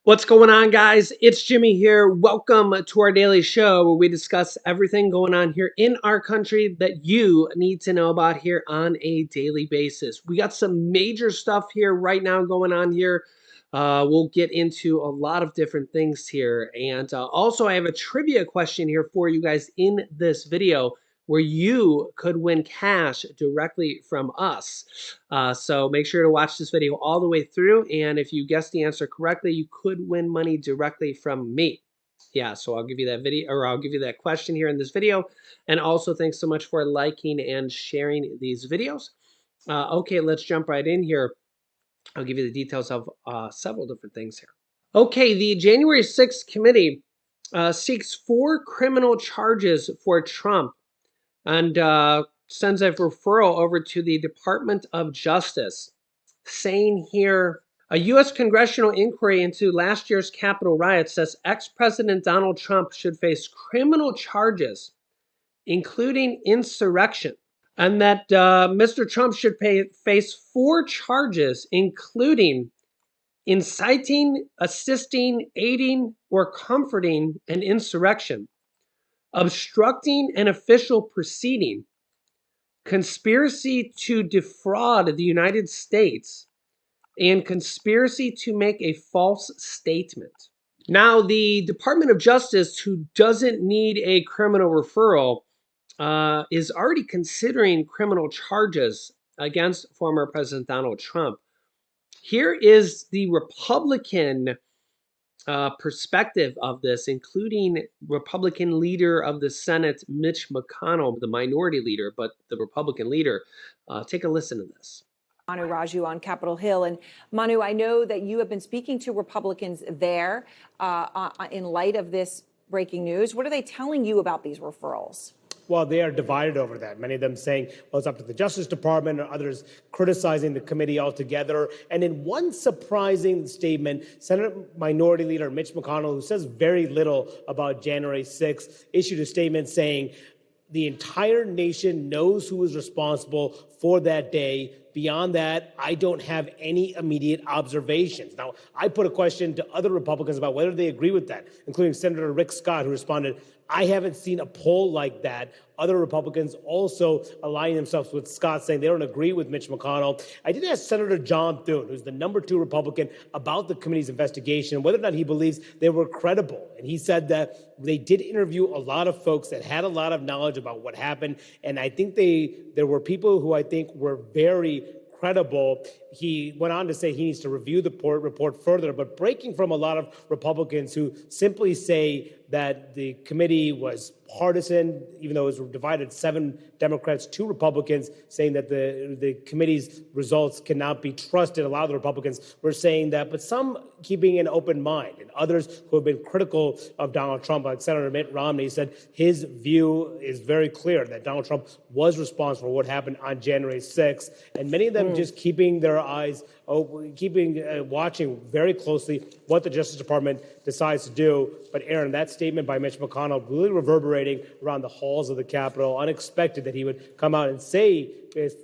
What's going on, guys? It's Jimmy here. Welcome to our daily show where we discuss everything going on here in our country that you need to know about here on a daily basis. We got some major stuff here right now going on here. We'll get into a lot of different things here. And also, I have a trivia question here for you guys in this video where you could win cash directly from us. So make sure to watch this video all the way through. And if you guess the answer correctly, you could win money directly from me. Yeah, so I'll give you that video, or I'll give you that question here in this video. And also thanks so much for liking and sharing these videos. Okay, let's jump right in here. I'll give you the details of several different things here. Okay, the January 6th committee seeks 4 criminal charges for Trump and sends a referral over to the Department of Justice, saying here, a U.S. congressional inquiry into last year's Capitol riots says ex-President Donald Trump should face criminal charges, including insurrection, and that Mr. Trump should face 4 charges, including inciting, assisting, aiding, or comforting an insurrection, obstructing an official proceeding, conspiracy to defraud the United States, and conspiracy to make a false statement. Now, the Department of Justice, who doesn't need a criminal referral, is already considering criminal charges against former President Donald Trump. Here is the Republican perspective of this, including Republican leader of the Senate, Mitch McConnell, the minority leader, but the Republican leader. Take a listen to this. Manu Raju on Capitol Hill. And Manu, I know that you have been speaking to Republicans there in light of this breaking news. What are they telling you about these referrals? Well, they are divided over that. Many of them saying, well, it's up to the Justice Department, or others criticizing the committee altogether. And in one surprising statement, Senate Minority Leader Mitch McConnell, who says very little about January 6th, issued a statement saying the entire nation knows who was responsible for that day. Beyond that, I don't have any immediate observations. Now, I put a question to other Republicans about whether they agree with that, including Senator Rick Scott, who responded, I haven't seen a poll like that. Other Republicans also aligning themselves with Scott, saying they don't agree with Mitch McConnell. I did ask Senator John Thune, who's the #2 Republican, about the committee's investigation, whether or not he believes they were credible. And he said that they did interview a lot of folks that had a lot of knowledge about what happened. And I think there were people who I think were very credible. He went on to say he needs to review the report further, but breaking from a lot of Republicans who simply say that the committee was partisan, even though it was divided 7 Democrats, 2 Republicans, saying that the committee's results cannot be trusted. A lot of the Republicans were saying that, but some keeping an open mind, and others who have been critical of Donald Trump, like Senator Mitt Romney, said his view is very clear that Donald Trump was responsible for what happened on January 6th, and many of them just keeping their eyes open, watching very closely what the Justice Department decides to do. But Aaron, that statement by Mitch McConnell really reverberating around the halls of the Capitol. Unexpected that he would come out and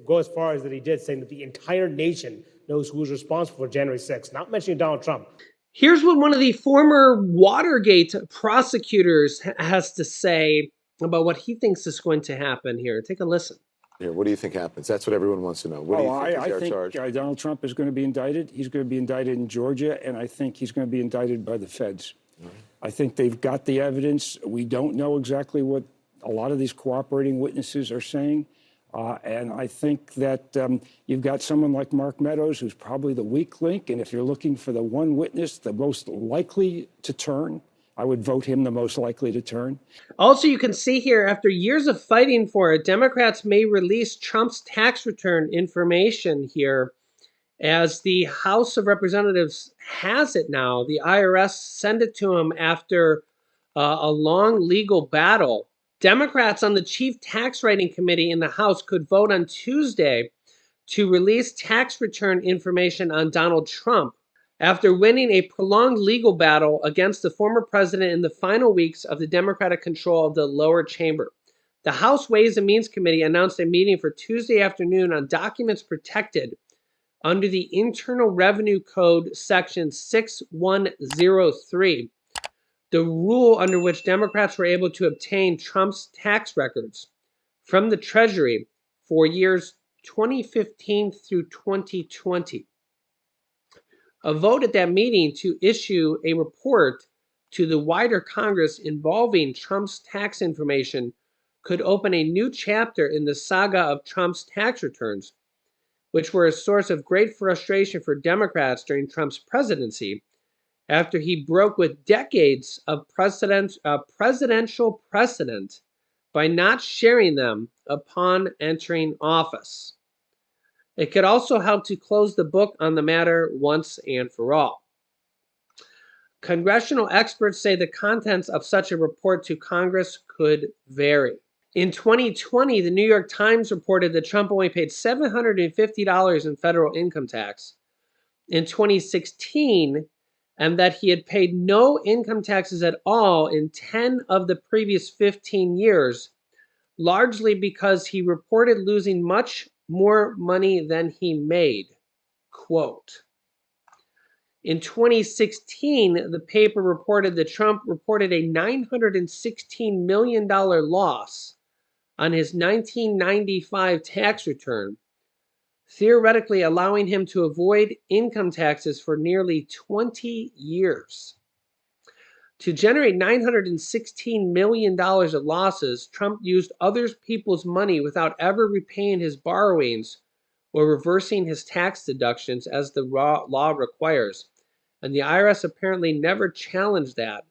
go as far as that he did, saying that the entire nation knows who was responsible for January 6th, not mentioning Donald Trump. Here's what one of the former Watergate prosecutors has to say about what he thinks is going to happen here. Take a listen. Here, what do you think happens? That's what everyone wants to know. What do you think is our charge? Donald Trump is going to be indicted. He's going to be indicted in Georgia, and I think he's going to be indicted by the feds. I think they've got the evidence. We don't know exactly what a lot of these cooperating witnesses are saying. And I think that you've got someone like Mark Meadows, who's probably the weak link. And if you're looking for the one witness, the most likely to turn, I would vote him the most likely to turn. Also, you can see here, after years of fighting for it, Democrats may release Trump's tax return information here. As the House of Representatives has it now, the IRS sent it to him after a long legal battle. Democrats on the Chief Tax Writing Committee in the House could vote on Tuesday to release tax return information on Donald Trump after winning a prolonged legal battle against the former president in the final weeks of the Democratic control of the lower chamber. The House Ways and Means Committee announced a meeting for Tuesday afternoon on documents protected under the Internal Revenue Code Section 6103, the rule under which Democrats were able to obtain Trump's tax records from the Treasury for years 2015 through 2020. A vote at that meeting to issue a report to the wider Congress involving Trump's tax information could open a new chapter in the saga of Trump's tax returns, which were a source of great frustration for Democrats during Trump's presidency, after he broke with decades of presidential precedent by not sharing them upon entering office. It could also help to close the book on the matter once and for all. Congressional experts say the contents of such a report to Congress could vary. In 2020, the New York Times reported that Trump only paid $750 in federal income tax. In 2016, and that he had paid no income taxes at all in 10 of the previous 15 years, largely because he reported losing much more money than he made. Quote. In 2016, the paper reported that Trump reported a $916 million loss on his 1995 tax return, theoretically allowing him to avoid income taxes for nearly 20 years. To generate $916 million of losses, Trump used other people's money without ever repaying his borrowings or reversing his tax deductions as the law requires. And the IRS apparently never challenged that,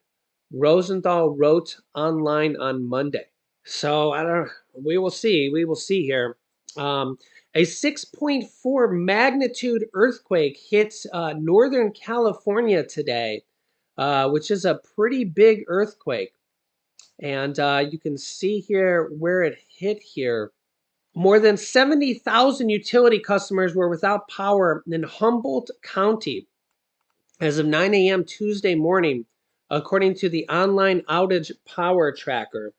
Rosenthal wrote online on Monday. So I don't know. We will see. We will see here. A 6.4 magnitude earthquake hit Northern California today, which is a pretty big earthquake. And you can see here where it hit here. More than 70,000 utility customers were without power in Humboldt County as of 9 a.m. Tuesday morning, according to the online outage power tracker.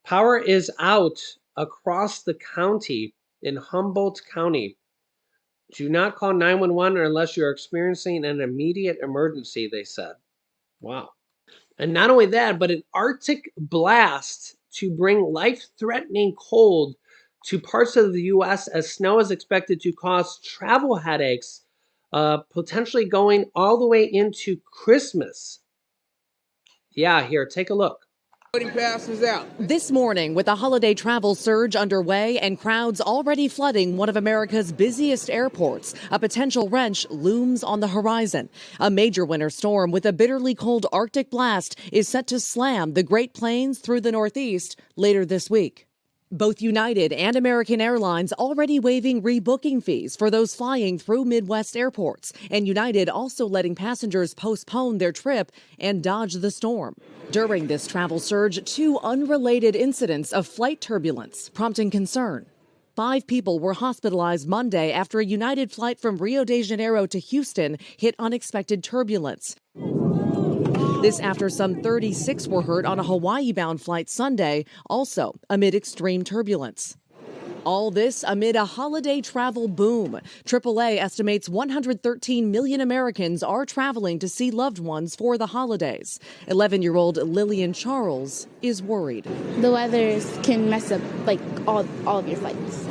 Power is out across the county in Humboldt County. Do not call 911 unless you're experiencing an immediate emergency, they said. Wow. And not only that, but an Arctic blast to bring life-threatening cold to parts of the U.S. as snow is expected to cause travel headaches, potentially going all the way into Christmas. Yeah, here, take a look. Passes out. This morning, with a holiday travel surge underway and crowds already flooding one of America's busiest airports, a potential wrench looms on the horizon. A major winter storm with a bitterly cold Arctic blast is set to slam the Great Plains through the Northeast later this week. Both United and American Airlines already waiving rebooking fees for those flying through Midwest airports, and United also letting passengers postpone their trip and dodge the storm. During this travel surge, 2 unrelated incidents of flight turbulence, prompting concern. 5 people were hospitalized Monday after a United flight from Rio de Janeiro to Houston hit unexpected turbulence. This after some 36 were hurt on a Hawaii-bound flight Sunday, also amid extreme turbulence. All this amid a holiday travel boom. AAA estimates 113 million Americans are traveling to see loved ones for the holidays. 11-year-old Lillian Charles is worried. The weather can mess up like all of your flights.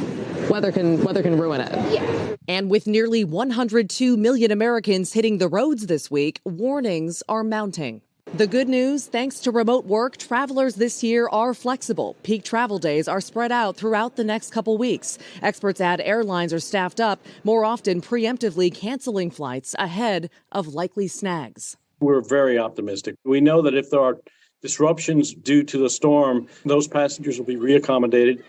Weather can ruin it. Yeah. And with nearly 102 million Americans hitting the roads this week, warnings are mounting. The good news, thanks to remote work, travelers this year are flexible. Peak travel days are spread out throughout the next couple weeks. Experts add airlines are staffed up, more often preemptively canceling flights ahead of likely snags. We're very optimistic. We know that if there are disruptions due to the storm, those passengers will be reaccommodated.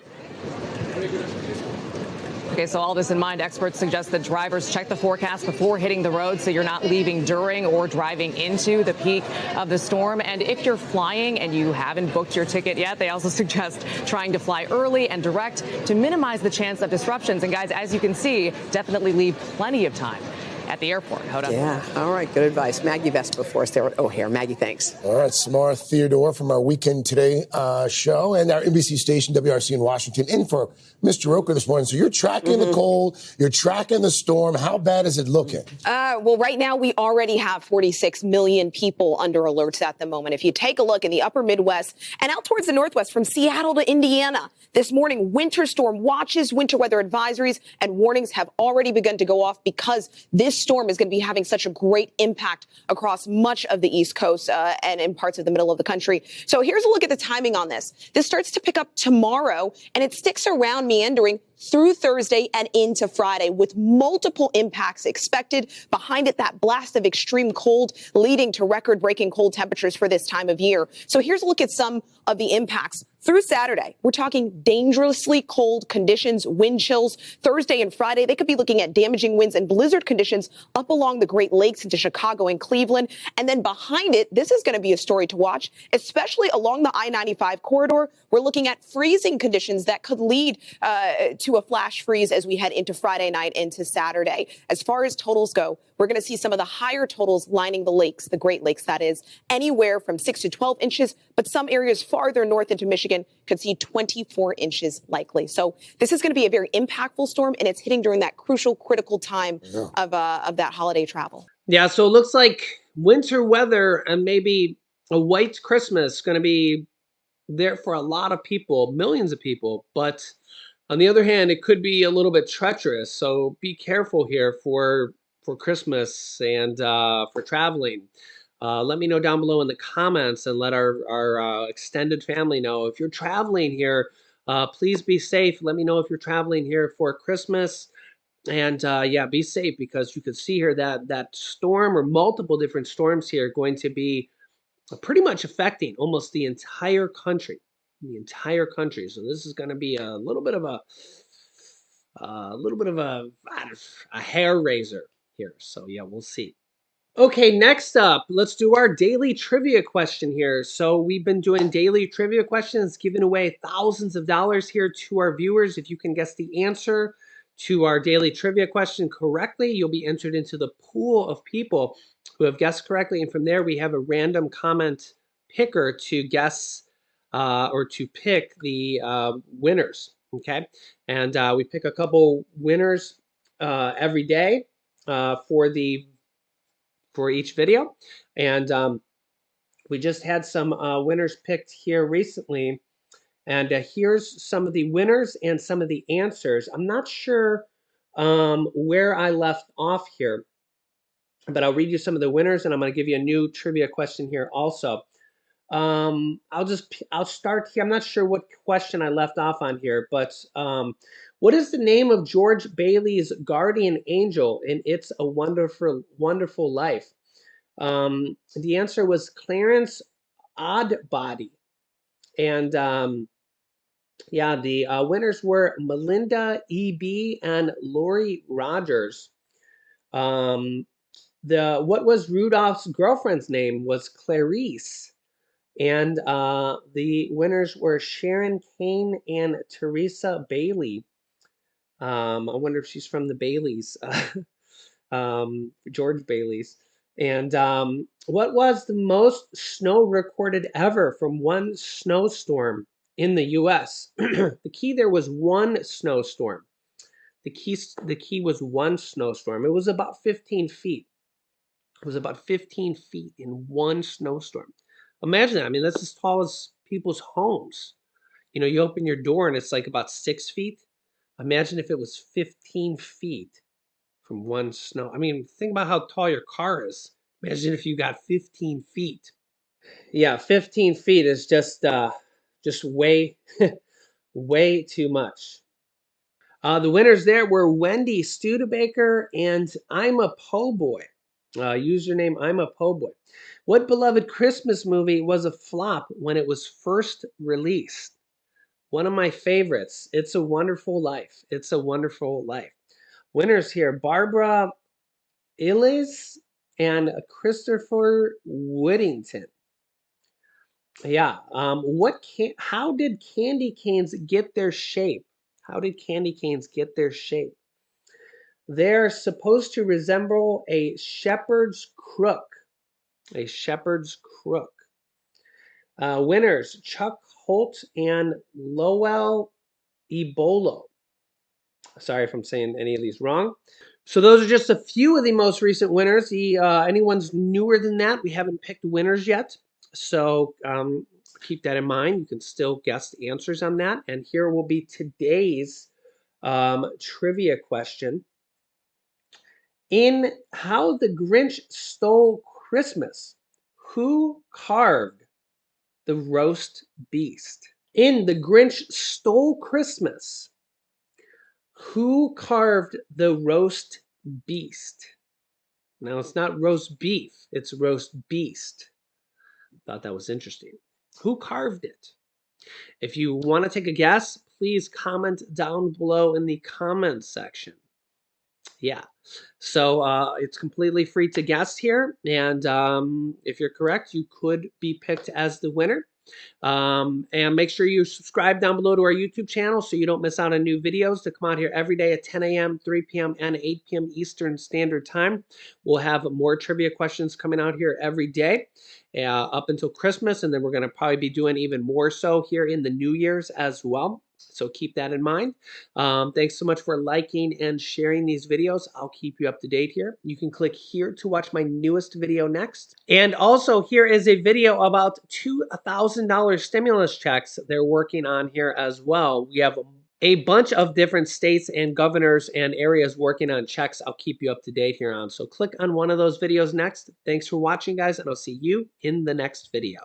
Okay, so all this in mind, experts suggest that drivers check the forecast before hitting the road so you're not leaving during or driving into the peak of the storm. And if you're flying and you haven't booked your ticket yet, they also suggest trying to fly early and direct to minimize the chance of disruptions. And guys, as you can see, definitely leave plenty of time at the airport. Hoda. Yeah, all right, good advice. Maggie Vespa for us there at O'Hare. Maggie, thanks. All right, Samara Theodore from our Weekend Today show and our NBC station, WRC in Washington, in for Mr. Roker this morning. So you're tracking the cold, you're tracking the storm. How bad is it looking? Well, right now we already have 46 million people under alerts at the moment. If you take a look in the upper Midwest and out towards the Northwest from Seattle to Indiana, this morning winter storm watches, winter weather advisories, and warnings have already begun to go off because this storm is going to be having such a great impact across much of the East Coast and in parts of the middle of the country. So here's a look at the timing on this. This starts to pick up tomorrow, and it sticks around meandering through Thursday and into Friday with multiple impacts expected. Behind it, that blast of extreme cold leading to record-breaking cold temperatures for this time of year. So here's a look at some of the impacts. Through Saturday, we're talking dangerously cold conditions, wind chills. Thursday and Friday, they could be looking at damaging winds and blizzard conditions up along the Great Lakes into Chicago and Cleveland. And then behind it, this is going to be a story to watch, especially along the I-95 corridor. We're looking at freezing conditions that could lead to a flash freeze as we head into Friday night into Saturday. As far as totals go, we're going to see some of the higher totals lining the lakes, the Great Lakes, that is, anywhere from 6 to 12 inches, but some areas farther north into Michigan could see 24 inches likely. So this is going to be a very impactful storm, and it's hitting during that crucial, critical time of that holiday travel. Yeah, so it looks like winter weather and maybe a white Christmas going to be there for a lot of people, millions of people. But on the other hand, it could be a little bit treacherous. So be careful here for Christmas and for traveling. Let me know down below in the comments and let our extended family know. If you're traveling here, please be safe. Let me know if you're traveling here for Christmas. And yeah, be safe, because you could see here that storm or multiple different storms here are going to be pretty much affecting almost the entire country. So this is going to be a little bit of a hair raiser here. So yeah, we'll see. Okay, next up, let's do our daily trivia question here. So we've been doing daily trivia questions, giving away thousands of dollars here to our viewers. If you can guess the answer to our daily trivia question correctly, you'll be entered into the pool of people who have guessed correctly. And from there, we have a random comment picker to guess or to pick the winners, okay? And we pick a couple winners every day for each video. And we just had some winners picked here recently. And here's some of the winners and some of the answers. I'm not sure where I left off here, but I'll read you some of the winners, and I'm going to give you a new trivia question here also. I'll start here. I'm not sure what question I left off on here, but what is the name of George Bailey's guardian angel in It's a Wonderful, Wonderful Life? The answer was Clarence Oddbody. And yeah, the winners were Melinda E.B. and Lori Rogers. What was Rudolph's girlfriend's name was Clarice. And the winners were Sharon Kane and Teresa Bailey. I wonder if she's from the Baileys, George Bailey's. And what was the most snow recorded ever from one snowstorm in the U.S.? The key there was one snowstorm. The key was one snowstorm. It was about 15 feet. It was about 15 feet in one snowstorm. Imagine that. I mean, that's as tall as people's homes. You know, you open your door and it's like about 6 feet. Imagine if it was 15 feet from one snow. I mean, think about how tall your car is. Imagine if you got 15 feet. Yeah, 15 feet is just way, way too much. The winners there were Wendy Studebaker and I'm a Po' Boy. Username I'm a Po' Boy. What beloved Christmas movie was a flop when it was first released? One of my favorites, It's a Wonderful Life. It's a Wonderful Life. Winners here, Barbara Illes and Christopher Whittington. Yeah, how did candy canes get their shape? How did candy canes get their shape? They're supposed to resemble a shepherd's crook. A shepherd's crook. Winners, Chuck Holt and Lowell Ebolo. Sorry if I'm saying any of these wrong. So those are just a few of the most recent winners. Anyone's newer than that, we haven't picked winners yet. So keep that in mind. You can still guess the answers on that. And here will be today's trivia question. In How the Grinch Stole Christmas, who carved the roast beast? In The Grinch Stole Christmas, who carved the roast beast? Now, it's not roast beef, it's roast beast. Thought that was interesting. Who carved it? If you want to take a guess, please comment down below in the comments section. Yeah, so it's completely free to guess here, and if you're correct, you could be picked as the winner. And make sure you subscribe down below to our YouTube channel so you don't miss out on new videos that come out here every day at 10 a.m., 3 p.m., and 8 p.m. Eastern Standard Time. We'll have more trivia questions coming out here every day up until Christmas, and then we're going to probably be doing even more so here in the New Year's as well. So keep that in mind. Thanks so much for liking and sharing these videos. I'll keep you up to date here. You can click here to watch my newest video next. And also here is a video about $2,000 stimulus checks they're working on here as well. We have a bunch of different states and governors and areas working on checks. I'll keep you up to date here on. So click on one of those videos next. Thanks for watching, guys, and I'll see you in the next video.